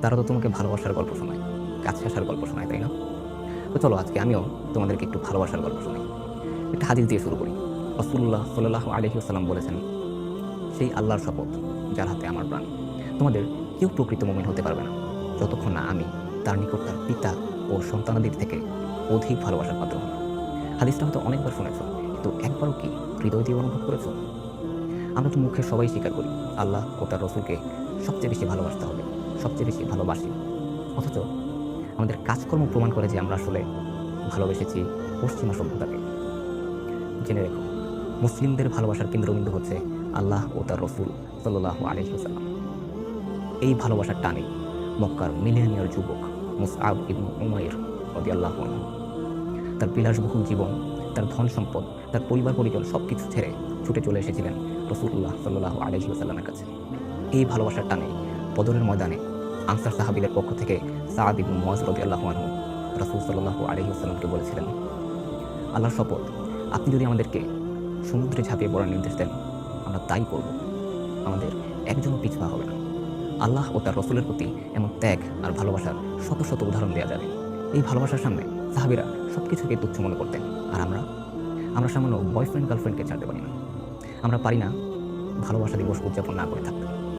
তারা তো তোমাকে ভালোবাসার গল্প শোনায়, কাছে আসার গল্প শোনায়, তাই না? তো চলো আজকে আমিও তোমাদেরকে একটু ভালোবাসার গল্প শোনাই। একটা হাদিস দিয়ে শুরু করি। রাসূলুল্লাহ সাল্লাল্লাহু আলাইহি ওয়াসাল্লাম বলেছেন, সেই আল্লাহর শপথ যার হাতে আমার প্রাণ, তোমাদের কেউ প্রকৃত মুমিন হতে পারবে না যতক্ষণ না আমি তার নিকট তার পিতা ও সন্তানাদির থেকে অধিক ভালোবাসার পাত্র হই। হাদিসটা হয়তো অনেকবার শুনেছো, কিন্তু একবারও কি হৃদয় দিয়ে অনুভব করেছো? আমরা তো মুখে সবাই স্বীকার করি আল্লাহ ও তার রসুলকে সবচেয়ে বেশি ভালোবাসতে হবে, সবচেয়ে বেশি ভালোবাসি। অথচ আমাদের কাজকর্ম প্রমাণ করে যে আমরা আসলে ভালোবেসেছি পশ্চিমা সভ্যতাকে। জেনে রেখো, মুসলিমদের ভালোবাসার কেন্দ্রবিন্দু হচ্ছে আল্লাহ ও তার রসুল সাল্লাল্লাহু আলাইহি ওয়াসাল্লাম। এই ভালোবাসার টানে মক্কার মিলেনিয়ার যুবক মুসআব ইবনে উমাইর রাদিয়াল্লাহু আনহু তার বিলাসবহুল জীবন, তার ধন সম্পদ, তার পরিবার পরিজন সবকিছু ছেড়ে ছুটে চলে এসেছিলেন রাসূলুল্লাহ সাল্লাল্লাহু আলাইহি ওয়াসাল্লামের কাছে। এই ভালোবাসার টানে বদরের ময়দানে আনসার সাহাবীদের পক্ষ থেকে সাআদ ইবনে মুআয রাদিয়াল্লাহু আনহু রাসূল সাল্লাল্লাহু আলাইহি ওয়াসাল্লামকে বলেছিলেন, আল্লাহর শপথ, আপনি যদি আমাদেরকে সমুদ্রে ঝাঁপিয়ে পড়ার নির্দেশ দেন, আমরা তাই করব। আমাদের একজনও পিছপা হবে না। আল্লাহ ও তার রসুলের প্রতি এমন ত্যাগ আর ভালোবাসার শত শত উদাহরণ দেওয়া যাবে। এই ভালোবাসার সামনে সাহাবীরা সবকিছুকে তুচ্ছ মনে করতেন। আর আমরা সামান্য বয়ফ্রেন্ড গার্লফ্রেন্ডকে ছাড়তে পারি না। আমরা পারি না ভালোবাসা দিবস উদযাপন না করে থাকতে।